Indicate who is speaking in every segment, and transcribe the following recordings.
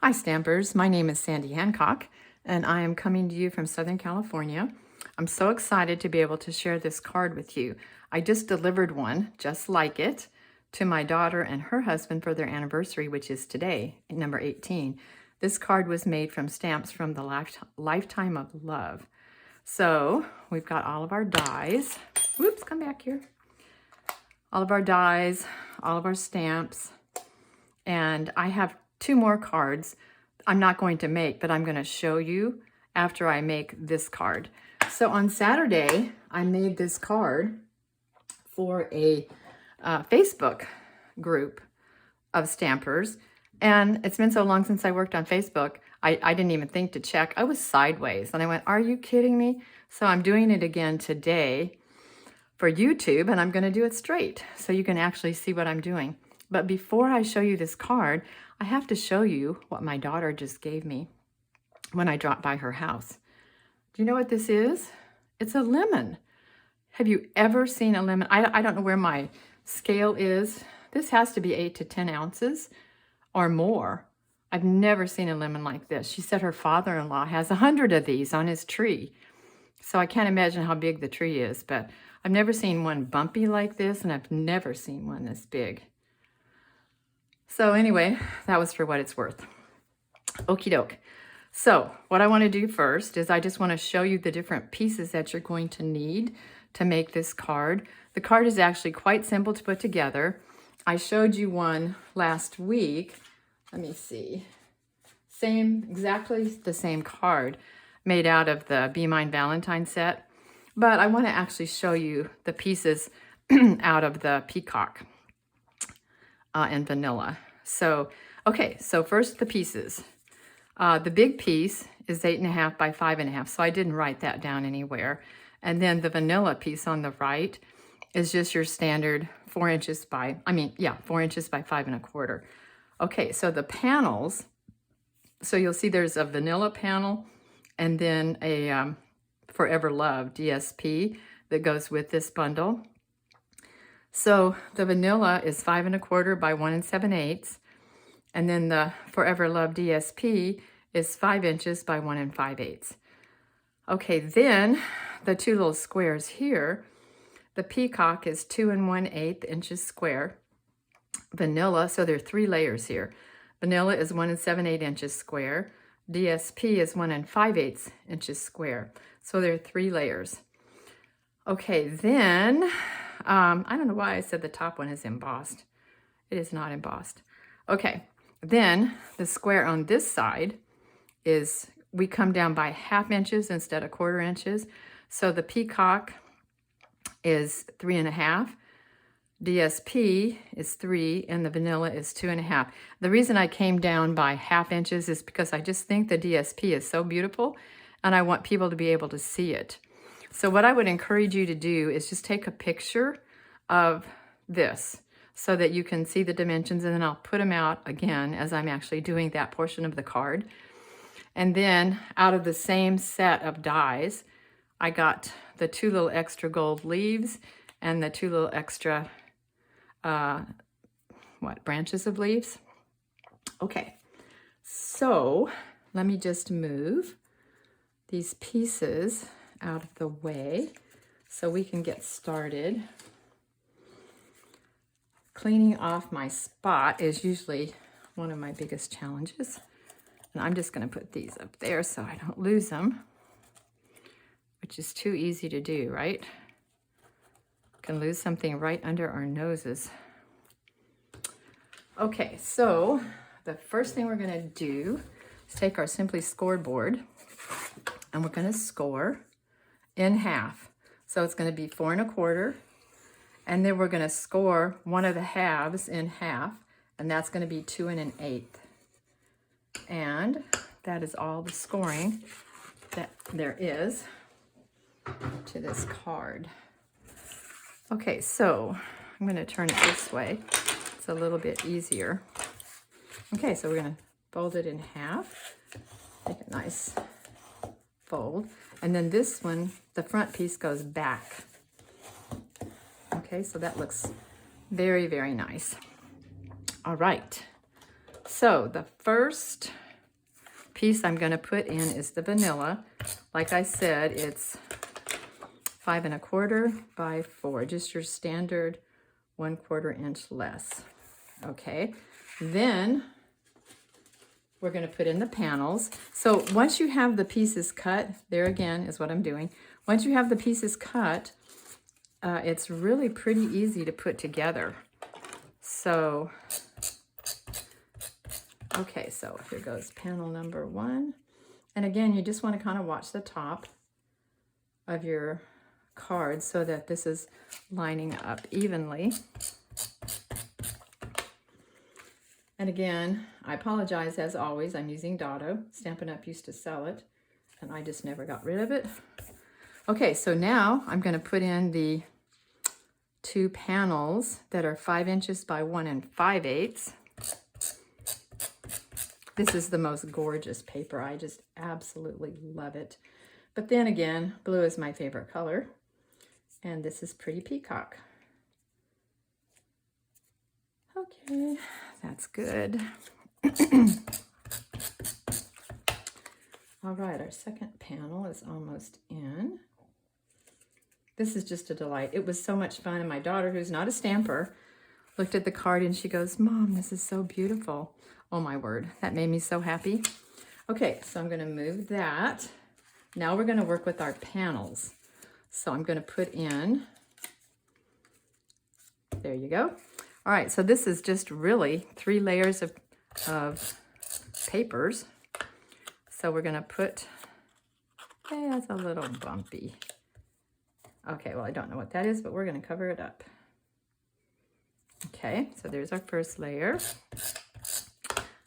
Speaker 1: Hi Stampers, my name is Sandy Hancock and I am coming to you from Southern California. I'm so excited to be able to share this card with you. I just delivered one just like it to my daughter and her husband for their anniversary, which is today, number 18. This card was made from stamps from the Lifetime of Love. So we've got all of our dies. Whoops, come back here. All of our dies, all of our stamps, and I have two more cards I'm not going to make, but I'm going to show you after I make this card. So on Saturday, I made this card for a Facebook group of stampers. And it's been so long since I worked on Facebook, I didn't even think to check. I was sideways. And I went, are you kidding me? So I'm doing it again today for YouTube, and I'm going to do it straight so you can actually see what I'm doing. But before I show you this card, I have to show you what my daughter just gave me when I dropped by her house. Do you know what this is? It's a lemon. Have you ever seen a lemon? I don't know where my scale is. This has to be 8 to 10 ounces or more. I've never seen a lemon like this. She said her father-in-law has 100 of these on his tree. So I can't imagine how big the tree is, but I've never seen one bumpy like this, and I've never seen one this big. So anyway, that was for what it's worth. Okie doke. So what I want to do first is I just want to show you the different pieces that you're going to need to make this card. The card is actually quite simple to put together. I showed you one last week. Let me see. Exactly the same card made out of the Be Mine Valentine set. But I want to actually show you the pieces out of the Peacock and Vanilla. So, okay, so first the pieces. The big piece is 8.5 by 5.5, so I didn't write that down anywhere. And then the Vanilla piece on the right is just your standard 4 inches by, 4 inches by 5.25. Okay, so the panels, so you'll see there's a Vanilla panel and then a Forever Love DSP that goes with this bundle. So the Vanilla is 5.25 by 1 7/8, and then the Forever Love DSP is 5 inches by 1 5/8. Okay, then the two little squares here, the Peacock is 2 1/8 inches square. Vanilla, so there are 3 layers here. Vanilla is 1 7/8 inches square. DSP is 1 5/8 inches square. So there are 3 layers. Okay, then, I don't know why I said the top one is embossed. It is not embossed. Okay, then the square on this side is, we come down by 1/2 inches instead of 1/4 inches. So the Peacock is 3.5. DSP is 3, and the Vanilla is 2.5. The reason I came down by 1/2 inches is because I just think the DSP is so beautiful, and I want people to be able to see it. So what I would encourage you to do is just take a picture of this so that you can see the dimensions, and then I'll put them out again as I'm actually doing that portion of the card. And then out of the same set of dies, I got the 2 little extra gold leaves and the 2 little extra branches of leaves. Okay, so let me just move these pieces out of the way so we can get started. Cleaning off my spot is usually one of my biggest challenges. And I'm just going to put these up there so I don't lose them, which is too easy to do, right? Can lose something right under our noses. Okay, so the first thing we're going to do is take our Simply Scored board, and we're going to score in half. So it's going to be 4 1/4, and then we're going to score one of the halves in half, and that's going to be 2 1/8. And that is all the scoring that there is to this card. Okay, so I'm going to turn it this way. It's a little bit easier. Okay, so we're going to fold it in half. Make a nice fold. And then this one, the front piece goes back. Okay, so that looks very, very nice. All right. So the first piece I'm going to put in is the vanilla. Like I said, it's 5 1/4 by 4, just your standard 1/4 inch less. Okay, then we're going to put in the panels. So once you have the pieces cut, there again is what I'm doing. Once you have the pieces cut, it's really pretty easy to put together. So, okay, so here goes panel number 1. And again, you just want to kind of watch the top of your card so that this is lining up evenly. And again, I apologize as always, I'm using Dotto. Stampin' Up! Used to sell it, and I just never got rid of it. Okay, so now I'm going to put in the 2 panels that are 5 inches by 1 5/8. This is the most gorgeous paper. I just absolutely love it. But then again, blue is my favorite color. And this is Pretty Peacock. Okay, that's good. All right, our second panel is almost in. This is just a delight. It was so much fun, and my daughter, who's not a stamper, looked at the card and she goes, "Mom, this is so beautiful." Oh my word, that made me so happy. Okay, so I'm going to move that. Now we're going to work with our panels. So I'm going to put in, there you go. All right, so this is just really 3 layers of papers. So we're going to put, okay, that's a little bumpy. Okay, well, I don't know what that is, but we're going to cover it up. Okay, so there's our first layer.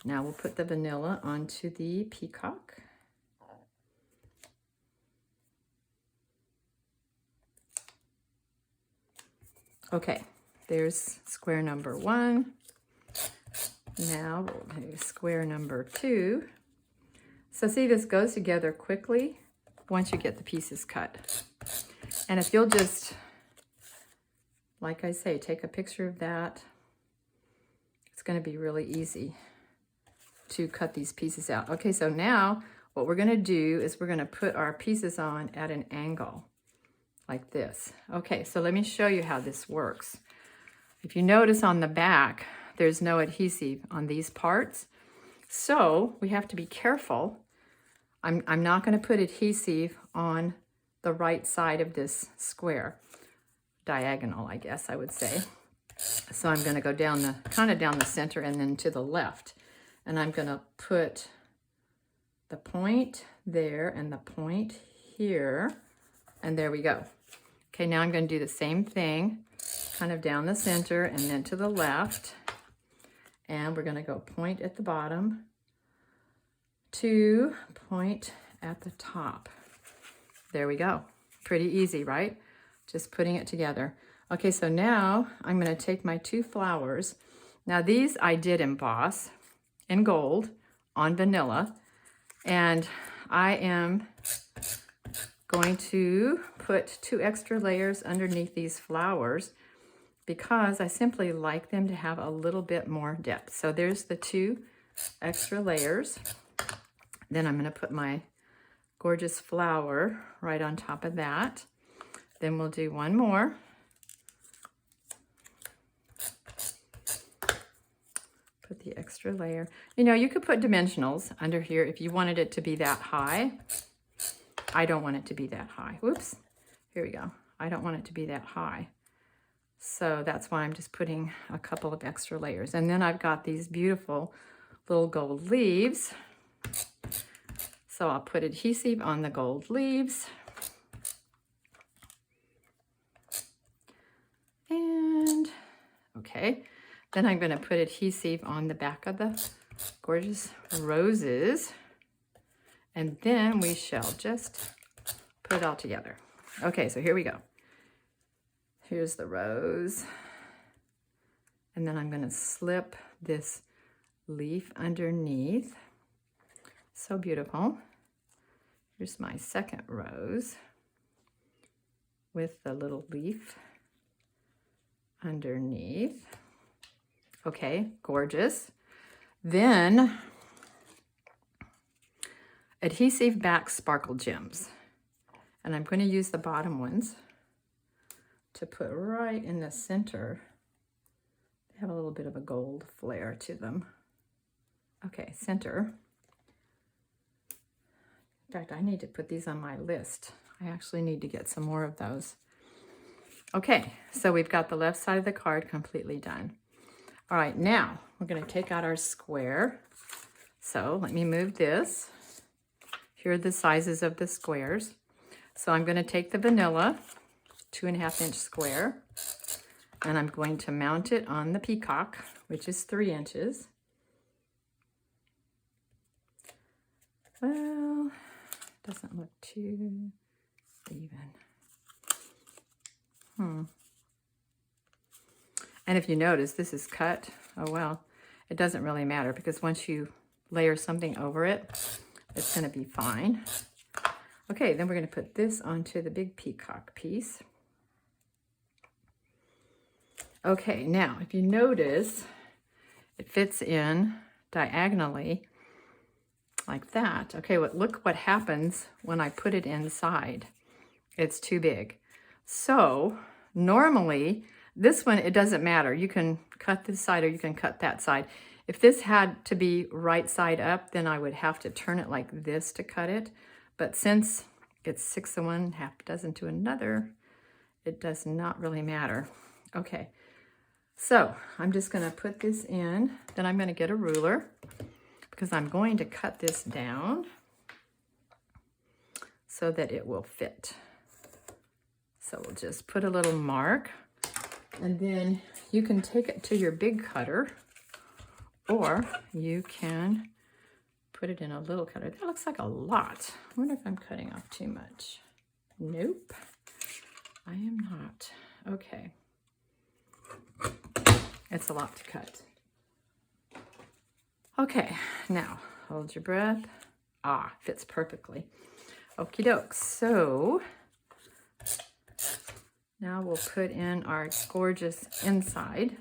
Speaker 1: Now we'll put the vanilla onto the peacock. Okay, there's square number 1. Now we'll do square number 2. So see, this goes together quickly once you get the pieces cut. And if you'll just, like I say, take a picture of that, it's going to be really easy to cut these pieces out. Okay, so now what we're going to do is we're going to put our pieces on at an angle like this. Okay, so let me show you how this works. If you notice on the back, there's no adhesive on these parts. So we have to be careful. I'm not going to put adhesive on the right side of this square, diagonal, I guess I would say. So I'm going to go down the, kind of down the center and then to the left. And I'm going to put the point there and the point here. And there we go. Okay, now I'm going to do the same thing, kind of down the center and then to the left. And we're going to go point at the bottom to point at the top. There we go. Pretty easy, right? Just putting it together. Okay, so now I'm going to take my 2 flowers. Now these I did emboss in gold on vanilla, and I am going to put 2 extra layers underneath these flowers because I simply like them to have a little bit more depth. So there's the 2 extra layers. Then I'm going to put my gorgeous flower right on top of that. Then we'll do one more. Put the extra layer. You know, you could put dimensionals under here if you wanted it to be that high. I don't want it to be that high. Whoops. Here we go. I don't want it to be that high. So that's why I'm just putting a couple of extra layers. And then I've got these beautiful little gold leaves. So I'll put adhesive on the gold leaves. And, okay. Then I'm going to put adhesive on the back of the gorgeous roses. And then we shall just put it all together. Okay, so here we go. Here's the rose. And then I'm going to slip this leaf underneath. So beautiful. Here's my second rose with the little leaf underneath. Okay, gorgeous. Then Adhesive Back Sparkle Gems. And I'm going to use the bottom ones to put right in the center. They have a little bit of a gold flare to them. Okay, center. In fact, I need to put these on my list. I actually need to get some more of those. Okay, so we've got the left side of the card completely done. All right, now we're going to take out our square. So let me move this. Here are the sizes of the squares. So I'm going to take the vanilla 2.5-inch square, and I'm going to mount it on the peacock, which is 3 inches. Well, doesn't look too even. And if you notice, this is cut. Oh well, it doesn't really matter because once you layer something over it, it's going to be fine. Okay, then we're going to put this onto the big peacock piece. Okay, now if you notice, it fits in diagonally like that. Okay, well, look what happens when I put it inside. It's too big. So normally, this one, it doesn't matter. You can cut this side or you can cut that side. If this had to be right side up, then I would have to turn it like this to cut it. But since it's 6 of one, half dozen to another, it does not really matter. Okay, so I'm just gonna put this in. Then I'm gonna get a ruler because I'm going to cut this down so that it will fit. So we'll just put a little mark, and then you can take it to your big cutter, or you can put it in a little cutter. That looks like a lot. I wonder if I'm cutting off too much. Nope, I am not. Okay, it's a lot to cut. Okay, now hold your breath. Ah, fits perfectly. Okie doke. So now we'll put in our gorgeous inside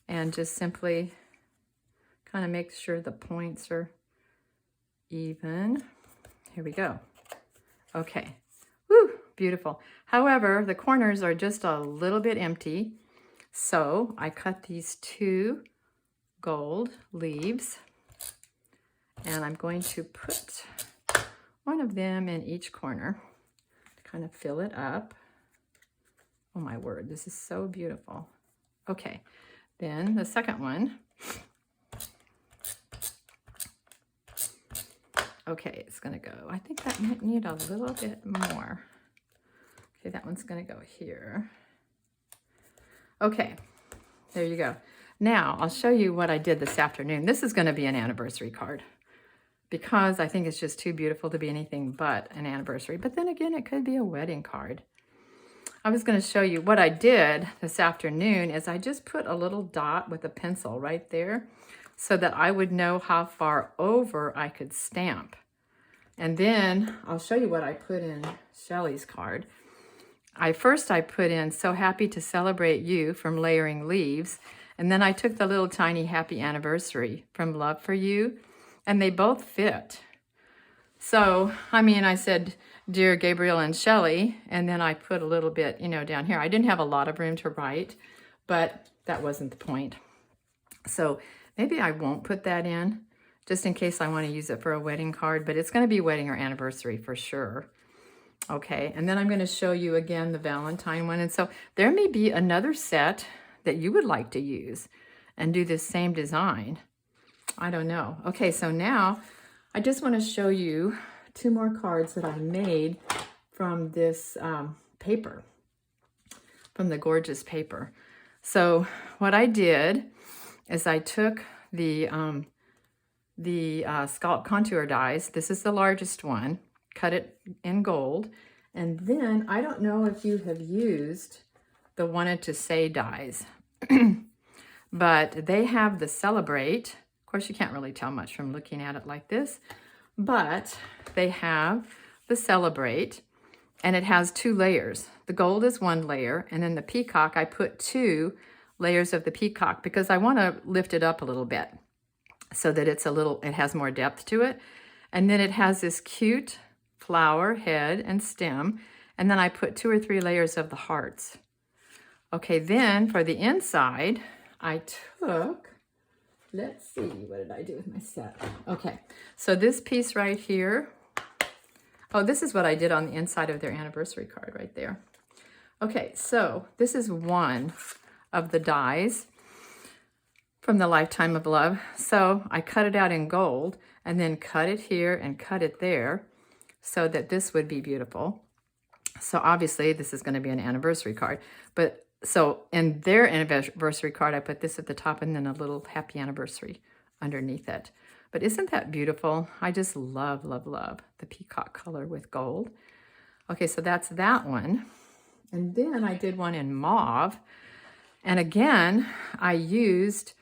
Speaker 1: and just simply kind of make sure the points are even. Here we go. Okay. Woo, beautiful. However, the corners are just a little bit empty. So I cut these 2 gold leaves, and I'm going to put one of them in each corner to kind of fill it up. Oh my word, this is so beautiful. Okay, then the second one. Okay, it's gonna go. I think that might need a little bit more. Okay, that one's gonna go here. Okay, there you go. Now, I'll show you what I did this afternoon. This is gonna be an anniversary card because I think it's just too beautiful to be anything but an anniversary. But then again, it could be a wedding card. I was gonna show you what I did this afternoon is I just put a little dot with a pencil right there so that I would know how far over I could stamp. And then I'll show you what I put in Shelly's card. First I put in "So happy to celebrate you" from Layering Leaves. And then I took the little tiny "Happy Anniversary" from Love for You, and they both fit. So, I mean, I said, "Dear Gabriel and Shelly," and then I put a little bit, you know, down here. I didn't have a lot of room to write, but that wasn't the point. So maybe I won't put that in, just in case I want to use it for a wedding card, but it's going to be wedding or anniversary for sure. Okay, and then I'm going to show you again the Valentine one. And so there may be another set that you would like to use and do this same design. I don't know. Okay, so now I just want to show you 2 more cards that I made from this paper, from the gorgeous paper. So what I did is I took the Scalp Contour dies. This is the largest one. Cut it in gold. And then I don't know if you have used the Wanted to Say dies, but they have the Celebrate. Of course, you can't really tell much from looking at it like this, but they have the Celebrate, and it has 2 layers. The gold is 1 layer, and then the peacock, I put 2 layers of the peacock because I want to lift it up a little bit so that it has more depth to it. And then it has this cute flower head and stem. And then I put 2 or 3 layers of the hearts. Okay, then for the inside, I took, let's see, what did I do with my set? Okay, so this piece right here, oh, this is what I did on the inside of their anniversary card right there. Okay, so this is one of the dies from the Lifetime of Love. So I cut it out in gold and then cut it here and cut it there so that this would be beautiful. So obviously this is going to be an anniversary card, but so in their anniversary card, I put this at the top and then a little happy anniversary underneath it. But isn't that beautiful? I just love, love, love the peacock color with gold. Okay, so that's that one. And then I did one in mauve. And again, I used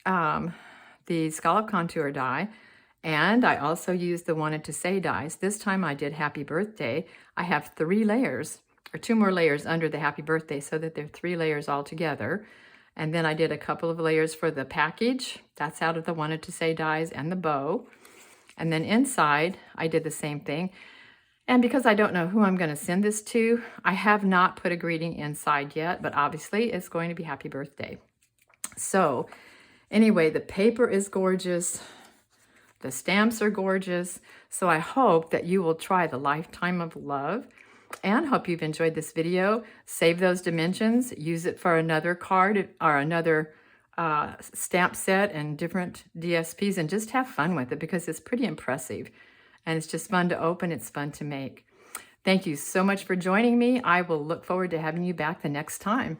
Speaker 1: the Scallop Contour die. And I also used the Wanted to Say dies. This time I did Happy Birthday. I have 3 layers, or 2 more layers under the Happy Birthday, so that they're 3 layers all together. And then I did a couple of layers for the package. That's out of the Wanted to Say dies and the bow. And then inside, I did the same thing. And because I don't know who I'm going to send this to, I have not put a greeting inside yet, but obviously it's going to be Happy Birthday. So anyway, the paper is gorgeous. The stamps are gorgeous. So I hope that you will try the Lifetime of Love and hope you've enjoyed this video. Save those dimensions, use it for another card or another stamp set and different DSPs, and just have fun with it because it's pretty impressive. And it's just fun to open. It's fun to make. Thank you so much for joining me. I will look forward to having you back the next time.